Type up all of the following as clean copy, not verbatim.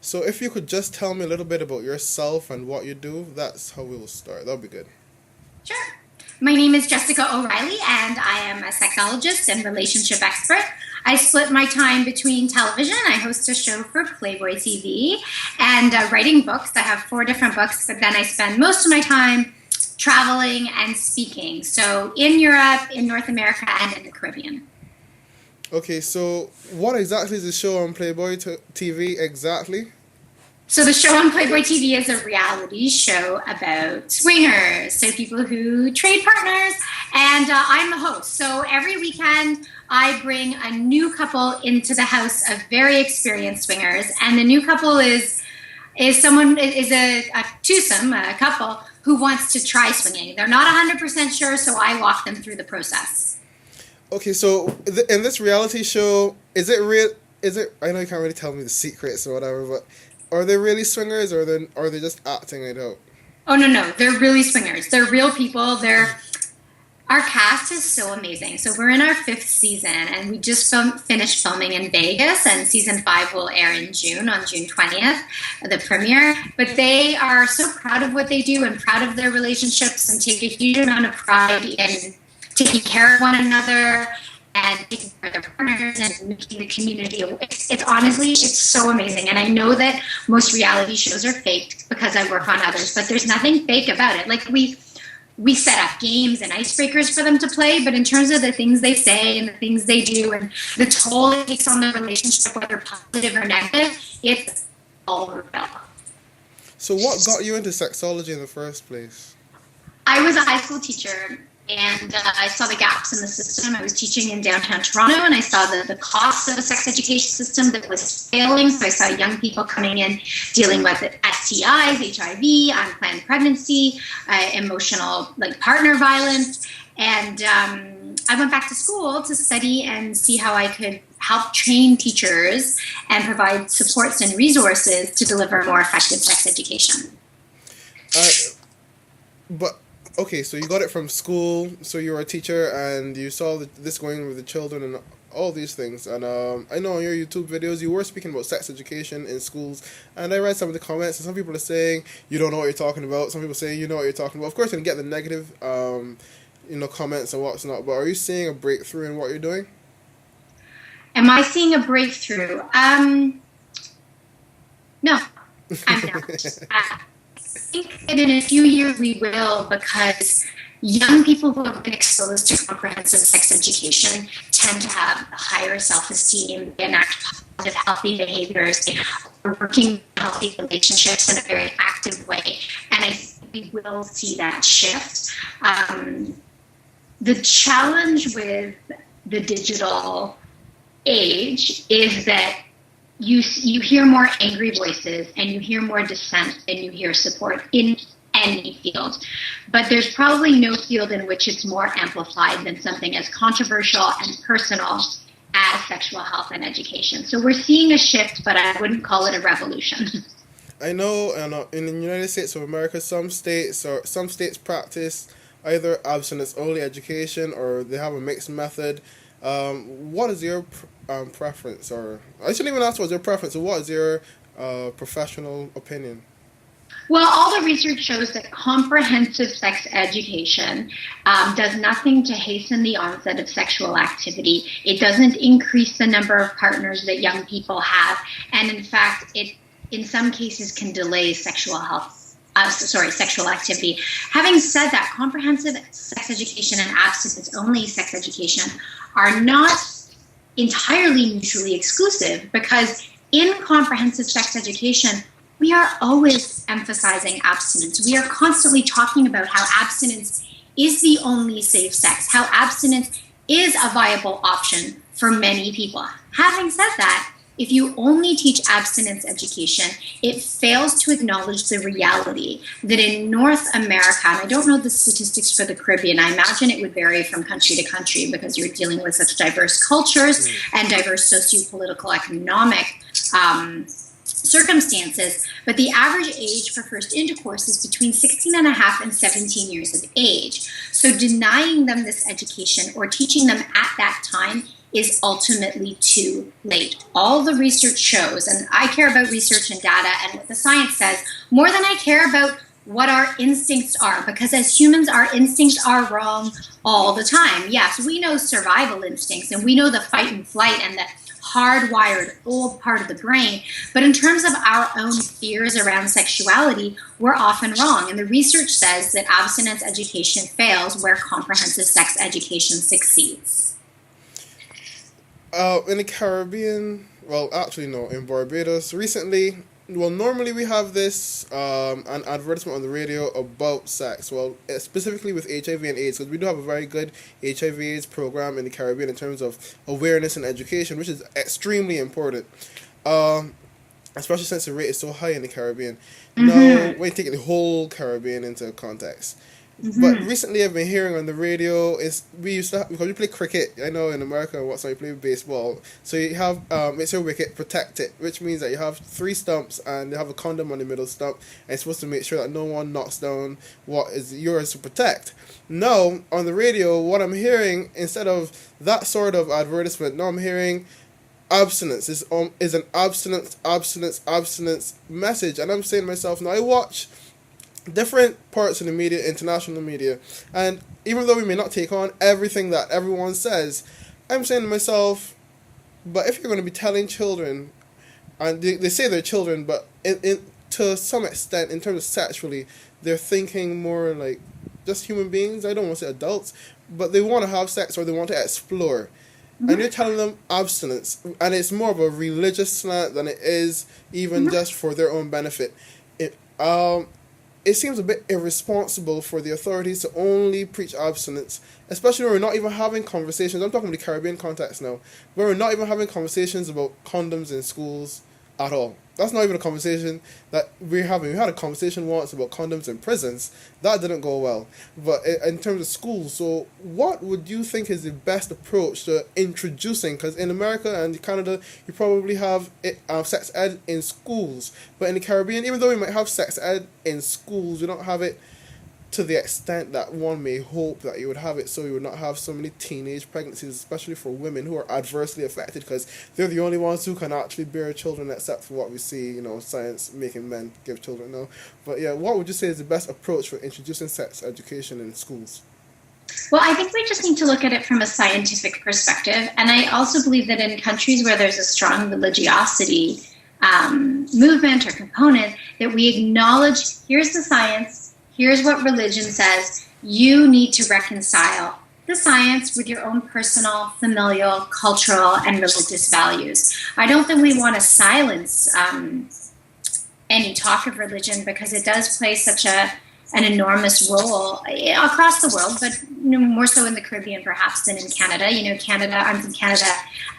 So if you could just tell me a little bit about yourself and what you do, that's how we will start. That'll be good. Sure. My name is Jessica O'Reilly, and I am a sexologist and relationship expert. I split my time between television. I host a show for Playboy TV and writing books. I have 4 different books, but then I spend most of my time traveling and speaking. So in Europe, in North America, and in the Caribbean. Okay, so what exactly is the show on Playboy TV exactly? So the show on Playboy TV is a reality show about swingers, so people who trade partners, and I'm the host. So every weekend I bring a new couple into the house of very experienced swingers, and the new couple is a twosome, a couple who wants to try swinging. They're not 100% sure, so I walk them through the process. Okay, so in this reality show, is it real? Is it? I know you can't really tell me the secrets or whatever, but are they really swingers, or are they just acting it out? Oh no, they're really swingers. They're real people. Our cast is so amazing. So we're in our 5th season, and we just finished filming in Vegas, and season 5 will air in June, on June 20th, the premiere. But they are so proud of what they do and proud of their relationships, and take a huge amount of pride in taking care of one another and taking care of their partners and making the community. It's honestly, it's so amazing. And I know that most reality shows are faked because I work on others, but there's nothing fake about it. Like we set up games and icebreakers for them to play, but in terms of the things they say and the things they do and the toll it takes on the relationship, whether positive or negative, it's all real. So what got you into sexology in the first place? I was a high school teacher, and I saw the gaps in the system. I was teaching in downtown Toronto, and I saw the costs of a sex education system that was failing. So I saw young people coming in dealing with STIs, HIV, unplanned pregnancy, emotional partner violence. And I went back to school to study and see how I could help train teachers and provide supports and resources to deliver more effective sex education. Okay, so you got it from school, so you were a teacher, and you saw this going with the children and all these things. And I know on your YouTube videos you were speaking about sex education in schools, and I read some of the comments, and some people are saying you don't know what you're talking about. Some people saying you know what you're talking about. Of course, you can get the negative, comments and what's not. But are you seeing a breakthrough in what you're doing? Am I seeing a breakthrough? No, I'm not. I think that in a few years we will, because young people who have been exposed to comprehensive sex education tend to have higher self-esteem, they enact positive, healthy behaviors, they are working in healthy relationships in a very active way. And I think we will see that shift. The challenge with the digital age is that you hear more angry voices and you hear more dissent than you hear support in any field. But there's probably no field in which it's more amplified than something as controversial and personal as sexual health and education. So we're seeing a shift, but I wouldn't call it a revolution. I know in the United States of America, some states practice either abstinence-only education or they have a mixed method. What is your preference? Or I shouldn't even ask what's your preference. What is your professional opinion? Well, all the research shows that comprehensive sex education does nothing to hasten the onset of sexual activity. It doesn't increase the number of partners that young people have. And in fact, it in some cases can delay sexual activity. Having said that, comprehensive sex education and abstinence-only sex education are not entirely mutually exclusive, because in comprehensive sex education, we are always emphasizing abstinence. We are constantly talking about how abstinence is the only safe sex, how abstinence is a viable option for many people. Having said that, if you only teach abstinence education, it fails to acknowledge the reality that in North America, and I don't know the statistics for the Caribbean, I imagine it would vary from country to country because you're dealing with such diverse cultures and diverse socio-political, economic circumstances, but the average age for first intercourse is between 16 and a half and 17 years of age. So denying them this education or teaching them at that time is ultimately too late. All the research shows, and I care about research and data and what the science says more than I care about what our instincts are, because as humans, our instincts are wrong all the time. Yes, we know survival instincts, and we know the fight and flight and the hardwired old part of the brain, but in terms of our own fears around sexuality, we're often wrong. And the research says that abstinence education fails where comprehensive sex education succeeds. In the Caribbean, well, actually, no, in Barbados, recently, well, normally we have this an advertisement on the radio about sex. Well, specifically with HIV and AIDS, because we do have a very good HIV/AIDS program in the Caribbean in terms of awareness and education, which is extremely important. Especially since the rate is so high in the Caribbean. Now, when you take the whole Caribbean into context. But recently I've been hearing on the radio, we used to have, because we play cricket, I know in America and what's, you play baseball, so you have, it's your wicket, protect it, which means that you have 3 stumps and you have a condom on the middle stump, and you're supposed to make sure that no one knocks down what is yours to protect. Now, on the radio, what I'm hearing, instead of that sort of advertisement, now I'm hearing abstinence is an abstinence message, and I'm saying to myself, now I watch different parts of the media, international media, and even though we may not take on everything that everyone says, I'm saying to myself, but if you're going to be telling children, and they say they're children, but to some extent, in terms of sexually, they're thinking more like just human beings. I don't want to say adults, but they want to have sex or they want to explore. And you're telling them abstinence, and it's more of a religious slant than it is even just for their own benefit. It seems a bit irresponsible for the authorities to only preach abstinence, especially when we're not even having conversations. I'm talking about the Caribbean context now, where we're not even having conversations about condoms in schools at all. That's not even a conversation that we're having. We had a conversation once about condoms in prisons. That didn't go well. But in terms of schools, so what would you think is the best approach to introducing? Because in America and Canada, you probably have sex ed in schools. But in the Caribbean, even though we might have sex ed in schools, we don't have it to the extent that one may hope that you would have it, so you would not have so many teenage pregnancies, especially for women who are adversely affected, because they're the only ones who can actually bear children, except for what we see, science making men give children now. But yeah, what would you say is the best approach for introducing sex education in schools? Well, I think we just need to look at it from a scientific perspective, and I also believe that in countries where there's a strong religiosity movement or component, that we acknowledge, here's the science, here's what religion says. You need to reconcile the science with your own personal, familial, cultural, and religious values. I don't think we want to silence any talk of religion, because it does play such an enormous role across the world, but more so in the Caribbean perhaps than in Canada. Canada, I'm from Canada,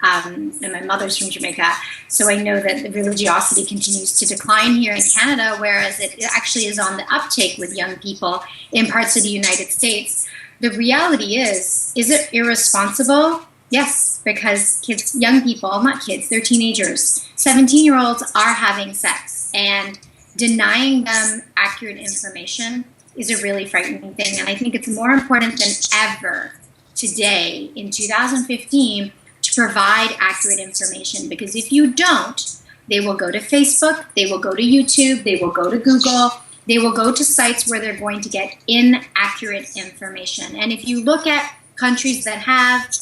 and my mother's from Jamaica, so I know that the religiosity continues to decline here in Canada, whereas it actually is on the uptake with young people in parts of the United States. The reality is it irresponsible? Yes, because young people, not kids, they're teenagers, 17-year-olds are having sex, and denying them accurate information is a really frightening thing. And I think it's more important than ever today in 2015 to provide accurate information, because if you don't, they will go to Facebook, they will go to YouTube, they will go to Google, they will go to sites where they're going to get inaccurate information. And if you look at countries that have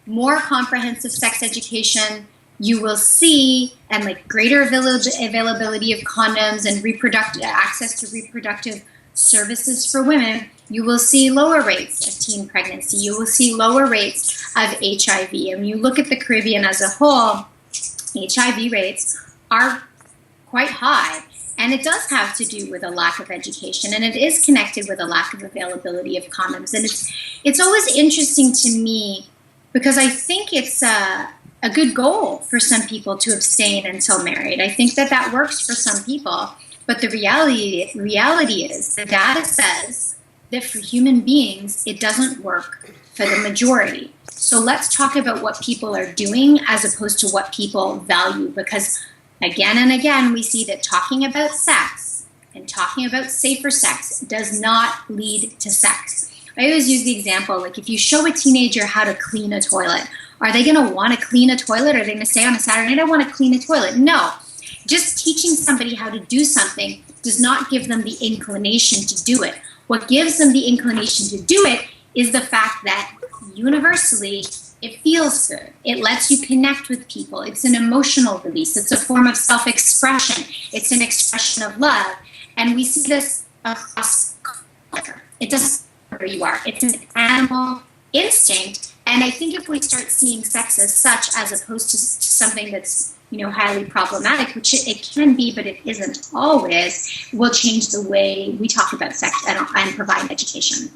more comprehensive sex education, you will see, and greater availability of condoms and access to reproductive services for women, you will see lower rates of teen pregnancy. You will see lower rates of HIV. And when you look at the Caribbean as a whole, HIV rates are quite high. And it does have to do with a lack of education, and it is connected with a lack of availability of condoms. And it's always interesting to me, because I think it's a good goal for some people to abstain until married. I think that works for some people, but the reality is the data says that for human beings, it doesn't work for the majority. So let's talk about what people are doing as opposed to what people value, because again and again, we see that talking about sex and talking about safer sex does not lead to sex. I always use the example, if you show a teenager how to clean a toilet, Are they going to want to clean a toilet? Are they going to say on a Saturday night, I want to clean a toilet? No. Just teaching somebody how to do something does not give them the inclination to do it. What gives them the inclination to do it is the fact that universally it feels good. It lets you connect with people. It's an emotional release. It's a form of self-expression. It's an expression of love. And we see this across culture. It doesn't matter where you are. It's an animal instinct. And I think if we start seeing sex as such, as opposed to something that's, highly problematic, which it can be, but it isn't always, will change the way we talk about sex and provide education.